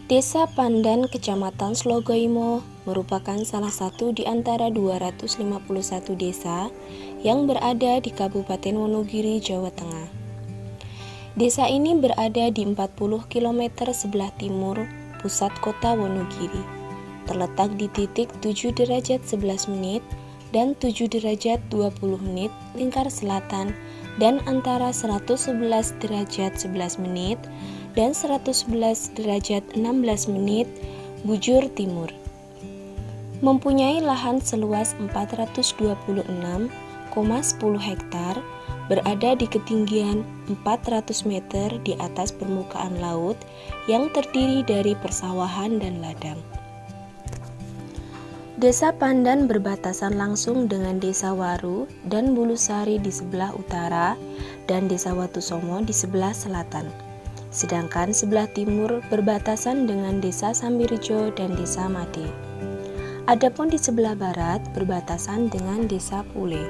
Desa Pandan, Kecamatan Slogoimo, merupakan salah satu di antara 251 desa yang berada di Kabupaten Wonogiri, Jawa Tengah. Desa ini berada di 40 km sebelah timur pusat kota Wonogiri, terletak di titik 7 derajat 11 menit dan 7 derajat 20 menit lingkar selatan dan antara 111 derajat 11 menit dan 111 derajat 16 menit bujur timur. Mempunyai lahan seluas 426,10 hektar, berada di ketinggian 400 meter di atas permukaan laut yang terdiri dari persawahan dan ladang. Desa Pandan berbatasan langsung dengan Desa Waru dan Bulusari di sebelah utara dan Desa Watusomo di sebelah selatan. Sedangkan sebelah timur berbatasan dengan Desa Sambirjo dan Desa Made. Adapun di sebelah barat berbatasan dengan Desa Pule.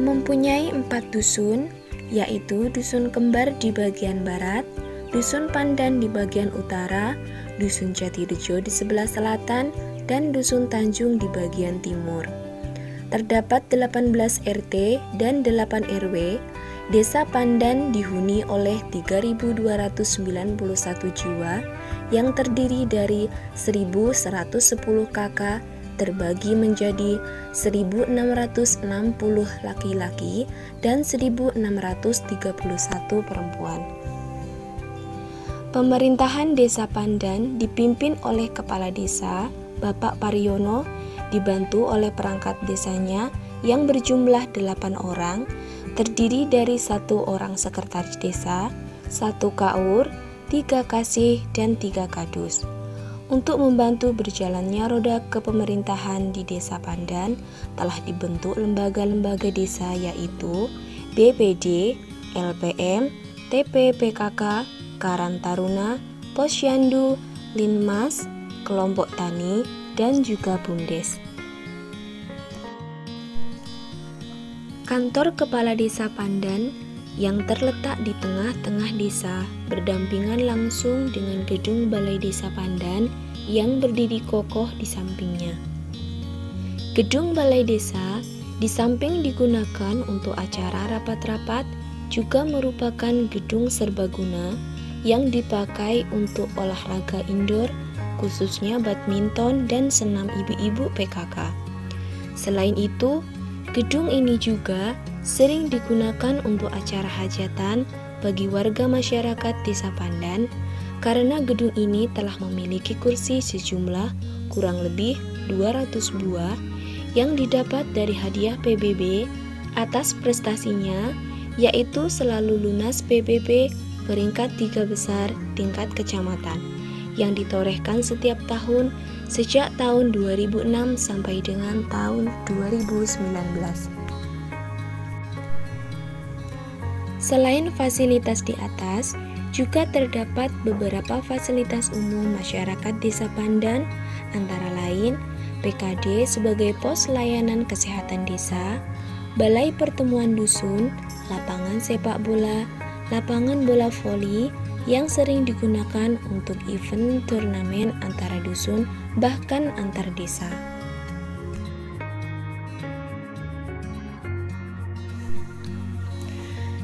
Mempunyai 4 dusun, yaitu Dusun Kembar di bagian barat, Dusun Pandan di bagian utara, Dusun Jatirejo di sebelah selatan, dan Dusun Tanjung di bagian timur. Terdapat 18 RT dan 8 RW. Desa Pandan dihuni oleh 3.291 jiwa yang terdiri dari 1.110 kakak terbagi menjadi 1.660 laki-laki dan 1.631 perempuan. Pemerintahan Desa Pandan dipimpin oleh Kepala Desa, Bapak Pariono, dibantu oleh perangkat desanya yang berjumlah 8 orang, terdiri dari 1 orang sekretaris desa, 1 kaur, 3 kasih, dan 3 kadus. Untuk membantu berjalannya roda kepemerintahan di Desa Pandan, telah dibentuk lembaga-lembaga desa yaitu BPD, LPM, TPPKK, Karang Taruna, Posyandu, Linmas, Kelompok Tani, dan juga BUMDes. Kantor Kepala Desa Pandan yang terletak di tengah-tengah desa berdampingan langsung dengan gedung Balai Desa Pandan yang berdiri kokoh di sampingnya. Gedung Balai Desa di samping digunakan untuk acara rapat-rapat juga merupakan gedung serbaguna yang dipakai untuk olahraga indoor, khususnya badminton dan senam ibu-ibu PKK. Selain itu, gedung ini juga sering digunakan untuk acara hajatan bagi warga masyarakat Desa Pandan karena gedung ini telah memiliki kursi sejumlah kurang lebih 200 buah yang didapat dari hadiah PBB atas prestasinya, yaitu selalu lunas PBB peringkat 3 besar tingkat kecamatan yang ditorehkan setiap tahun sejak tahun 2006 sampai dengan tahun 2019. Selain fasilitas di atas, juga terdapat beberapa fasilitas umum masyarakat Desa Pandan, antara lain PKD sebagai pos layanan kesehatan desa, balai pertemuan dusun, lapangan sepak bola, lapangan bola voli, yang sering digunakan untuk event turnamen antara dusun bahkan antar desa.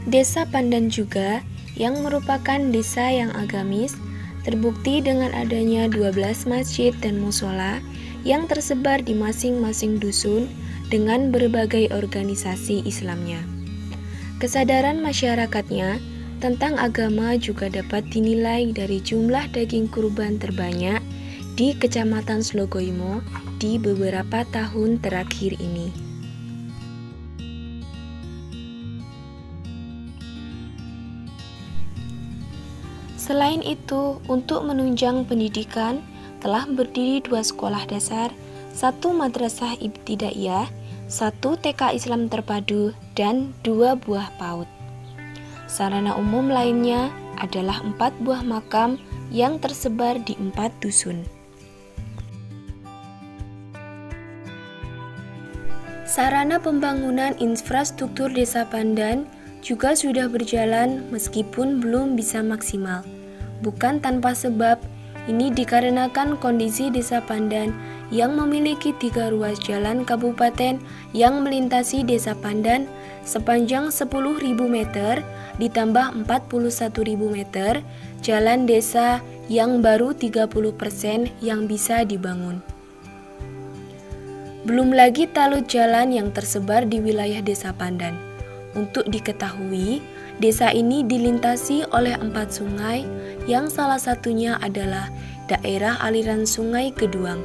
Desa Pandan juga yang merupakan desa yang agamis terbukti dengan adanya 12 masjid dan mushola yang tersebar di masing-masing dusun dengan berbagai organisasi Islamnya. Kesadaran masyarakatnya tentang agama juga dapat dinilai dari jumlah daging kurban terbanyak di Kecamatan Slogoimo di beberapa tahun terakhir ini. Selain itu, untuk menunjang pendidikan, telah berdiri 2 sekolah dasar, 1 madrasah ibtidaiyah, 1 TK Islam terpadu, dan 2 buah PAUD. Sarana umum lainnya adalah 4 buah makam yang tersebar di 4 dusun. Sarana pembangunan infrastruktur Desa Pandan juga sudah berjalan meskipun belum bisa maksimal. Bukan tanpa sebab, ini dikarenakan kondisi Desa Pandan yang memiliki 3 ruas jalan kabupaten yang melintasi Desa Pandan sepanjang 10.000 meter ditambah 41.000 meter jalan desa yang baru 30% yang bisa dibangun. Belum lagi talud jalan yang tersebar di wilayah Desa Pandan. Untuk diketahui, desa ini dilintasi oleh 4 sungai yang salah satunya adalah daerah aliran Sungai Geduang,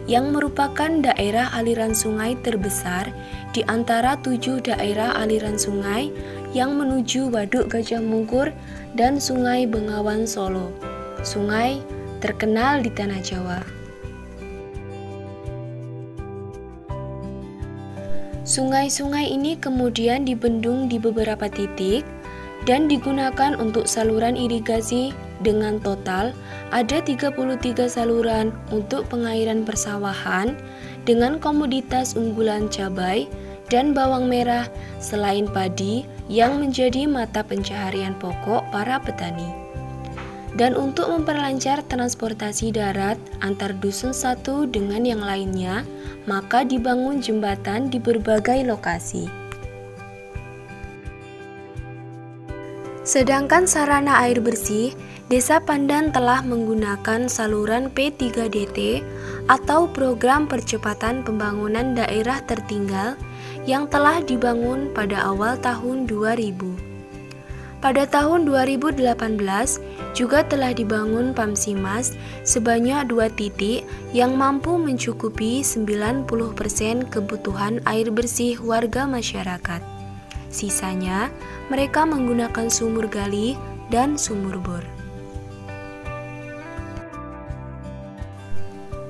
yang merupakan daerah aliran sungai terbesar di antara 7 daerah aliran sungai yang menuju Waduk Gajah Mungkur dan Sungai Bengawan Solo, sungai terkenal di Tanah Jawa. Sungai-sungai ini kemudian dibendung di beberapa titik dan digunakan untuk saluran irigasi dengan total ada 33 saluran untuk pengairan persawahan dengan komoditas unggulan cabai dan bawang merah selain padi yang menjadi mata pencaharian pokok para petani. Dan untuk memperlancar transportasi darat antar dusun satu dengan yang lainnya, maka dibangun jembatan di berbagai lokasi. Sedangkan sarana air bersih, Desa Pandan telah menggunakan saluran P3DT atau Program Percepatan Pembangunan Daerah Tertinggal yang telah dibangun pada awal tahun 2000. Pada tahun 2018 juga telah dibangun Pamsimas sebanyak 2 titik yang mampu mencukupi 90% kebutuhan air bersih warga masyarakat. Sisanya, mereka menggunakan sumur gali dan sumur bor.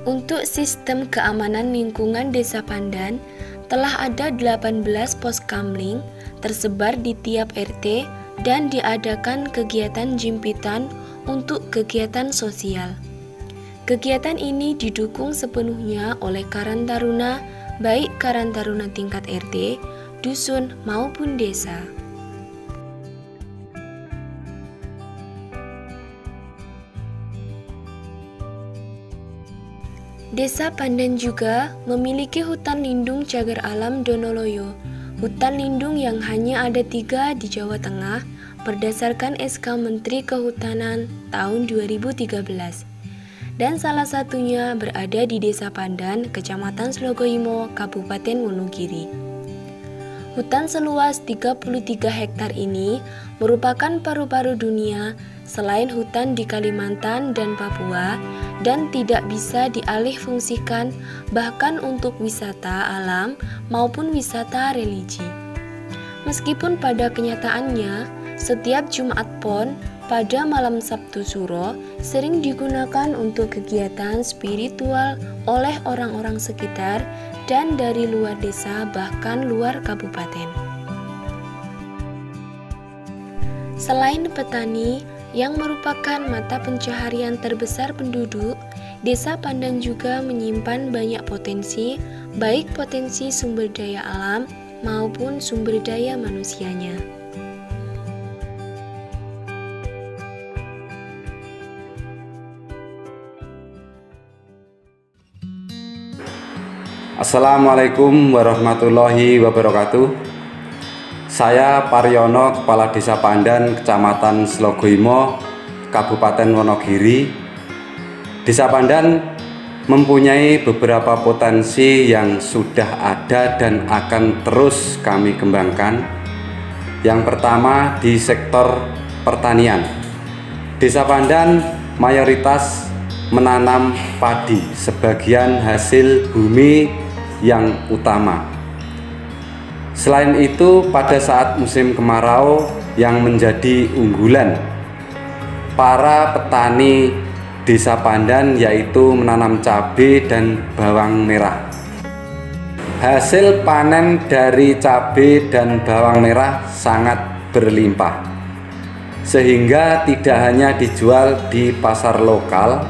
Untuk sistem keamanan lingkungan Desa Pandan, telah ada 18 pos kamling tersebar di tiap RT dan diadakan kegiatan jimpitan untuk kegiatan sosial. Kegiatan ini didukung sepenuhnya oleh Karang Taruna, baik Karang Taruna tingkat RT, dusun maupun desa. Desa Pandan juga memiliki hutan lindung cagar alam Donoloyo, hutan lindung yang hanya ada 3 di Jawa Tengah berdasarkan SK Menteri Kehutanan tahun 2013. Dan salah satunya berada di Desa Pandan, Kecamatan Slogoimo, Kabupaten Wonogiri. Hutan seluas 33 hektar ini merupakan paru-paru dunia selain hutan di Kalimantan dan Papua dan tidak bisa dialihfungsikan bahkan untuk wisata alam maupun wisata religi. Meskipun pada kenyataannya, setiap Jumat Pon pada malam Sabtu Suro sering digunakan untuk kegiatan spiritual oleh orang-orang sekitar dan dari luar desa bahkan luar kabupaten. Selain petani yang merupakan mata pencaharian terbesar penduduk, Desa Pandan juga menyimpan banyak potensi, baik potensi sumber daya alam maupun sumber daya manusianya. Assalamualaikum warahmatullahi wabarakatuh. Saya Paryono, Kepala Desa Pandan, Kecamatan Slogoimo, Kabupaten Wonogiri. Desa Pandan mempunyai beberapa potensi yang sudah ada dan akan terus kami kembangkan. Yang pertama di sektor pertanian. Desa Pandan mayoritas menanam padi, sebagian hasil bumi yang utama. Selain itu, pada saat musim kemarau yang menjadi unggulan para petani Desa Pandan yaitu menanam cabai dan bawang merah. Hasil panen dari cabai dan bawang merah sangat berlimpah, sehingga tidak hanya dijual di pasar lokal,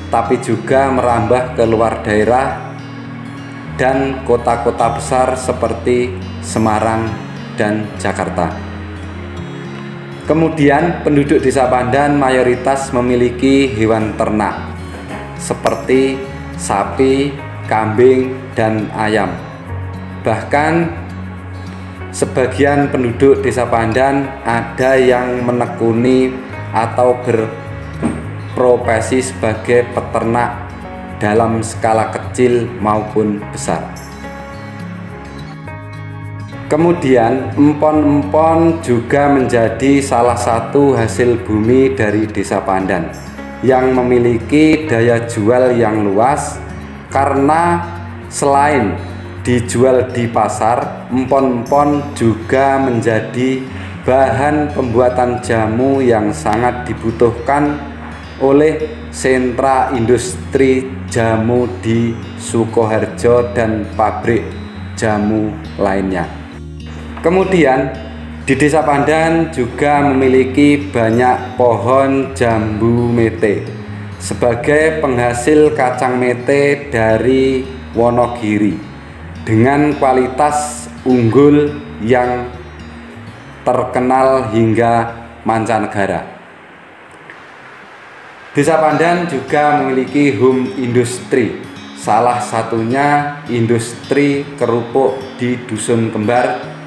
tapi juga merambah ke luar daerah dan kota-kota besar seperti Semarang dan Jakarta. Kemudian penduduk Desa Pandan mayoritas memiliki hewan ternak seperti sapi, kambing, dan ayam. Bahkan sebagian penduduk Desa Pandan ada yang menekuni atau berprofesi sebagai peternak dalam skala kecil maupun besar. Kemudian empon-empon juga menjadi salah satu hasil bumi dari Desa Pandan yang memiliki daya jual yang luas, karena selain dijual di pasar, empon-empon juga menjadi bahan pembuatan jamu yang sangat dibutuhkan oleh sentra industri jamu di Sukoharjo dan pabrik jamu lainnya. Kemudian di Desa Pandan juga memiliki banyak pohon jambu mete sebagai penghasil kacang mete dari Wonogiri dengan kualitas unggul yang terkenal hingga mancanegara. Desa Pandan juga memiliki home industri, salah satunya industri kerupuk di Dusun Kembar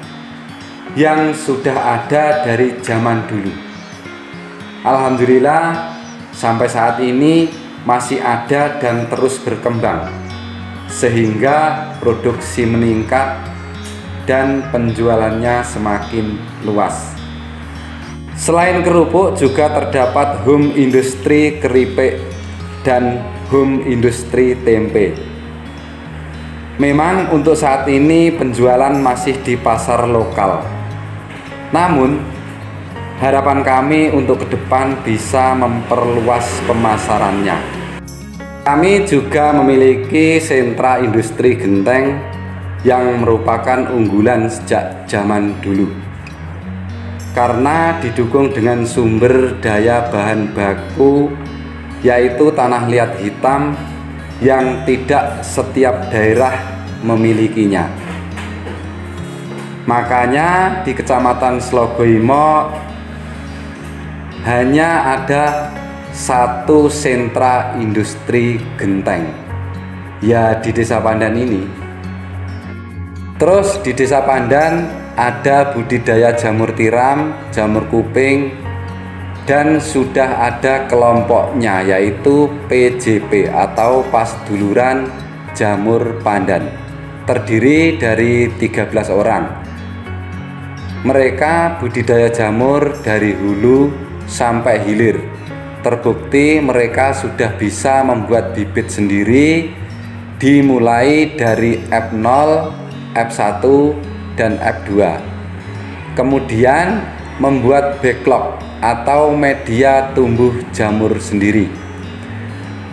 yang sudah ada dari zaman dulu. Alhamdulillah sampai saat ini masih ada dan terus berkembang, sehingga produksi meningkat dan penjualannya semakin luas. Selain kerupuk juga terdapat home industri keripik dan home industri tempe. Memang untuk saat ini penjualan masih di pasar lokal. Namun, harapan kami untuk ke depan bisa memperluas pemasarannya. Kami juga memiliki sentra industri genteng yang merupakan unggulan sejak zaman dulu, karena didukung dengan sumber daya bahan baku, yaitu tanah liat hitam yang tidak setiap daerah memilikinya. Makanya di Kecamatan Slogoimo hanya ada satu sentra industri genteng, ya di Desa Pandan ini. Terus di Desa Pandan ada budidaya jamur tiram, jamur kuping, dan sudah ada kelompoknya, yaitu PJP atau Pasduluran Jamur Pandan, terdiri dari 13 orang. Mereka budidaya jamur dari hulu sampai hilir. Terbukti mereka sudah bisa membuat bibit sendiri, dimulai dari F0, F1, dan F2. Kemudian membuat backlog atau media tumbuh jamur sendiri,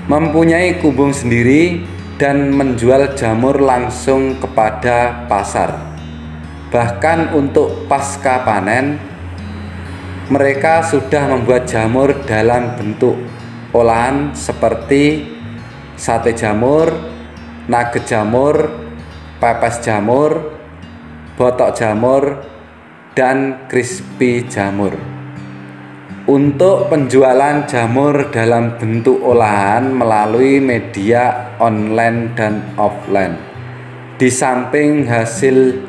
mempunyai kubung sendiri, dan menjual jamur langsung kepada pasar. Bahkan untuk pasca panen, mereka sudah membuat jamur dalam bentuk olahan seperti sate jamur, nugget jamur, pepes jamur, botok jamur, dan crispy jamur. Untuk penjualan jamur dalam bentuk olahan melalui media online dan offline. Di samping hasil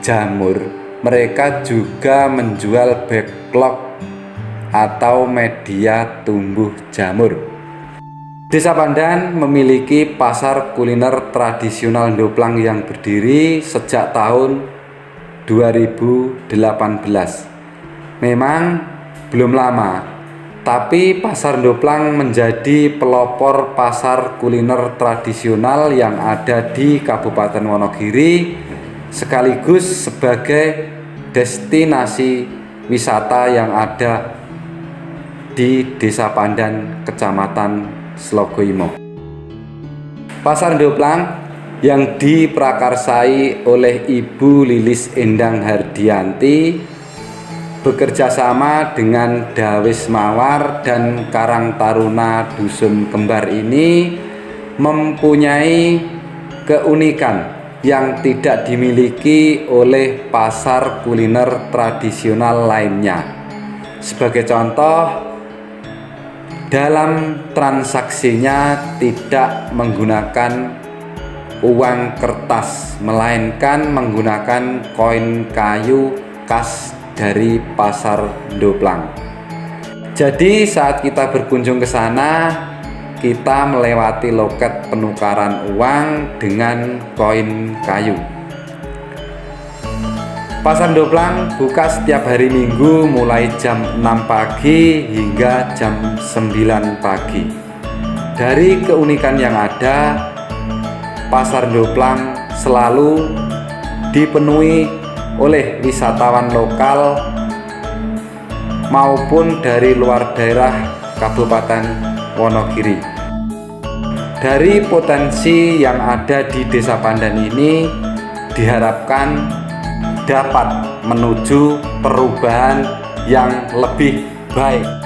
jamur, mereka juga menjual backlog atau media tumbuh jamur. Desa Pandan memiliki pasar kuliner tradisional Ndoplang yang berdiri sejak tahun 2018. Memang belum lama, tapi pasar Ndoplang menjadi pelopor pasar kuliner tradisional yang ada di Kabupaten Wonogiri, sekaligus sebagai destinasi wisata yang ada di Desa Pandan, Kecamatan Slogoimo. Pasar Ndoplang yang diprakarsai oleh Ibu Lilis Endang Hardianti bekerjasama dengan Dawis Mawar dan Karang Taruna Dusun Kembar ini mempunyai keunikan yang tidak dimiliki oleh pasar kuliner tradisional lainnya, Sebagai contoh, dalam transaksinya tidak menggunakan uang kertas, melainkan menggunakan koin kayu khas dari Pasar Ndoplang. Jadi saat kita berkunjung ke sana, kita melewati loket penukaran uang dengan koin kayu. Pasar Ndoplang buka setiap hari Minggu mulai jam 6 pagi hingga jam 9 pagi. Dari keunikan yang ada, Pasar Ndoplang selalu dipenuhi oleh wisatawan lokal maupun dari luar daerah Kabupaten Wonogiri. Dari potensi yang ada di Desa Pandan ini diharapkan dapat menuju perubahan yang lebih baik.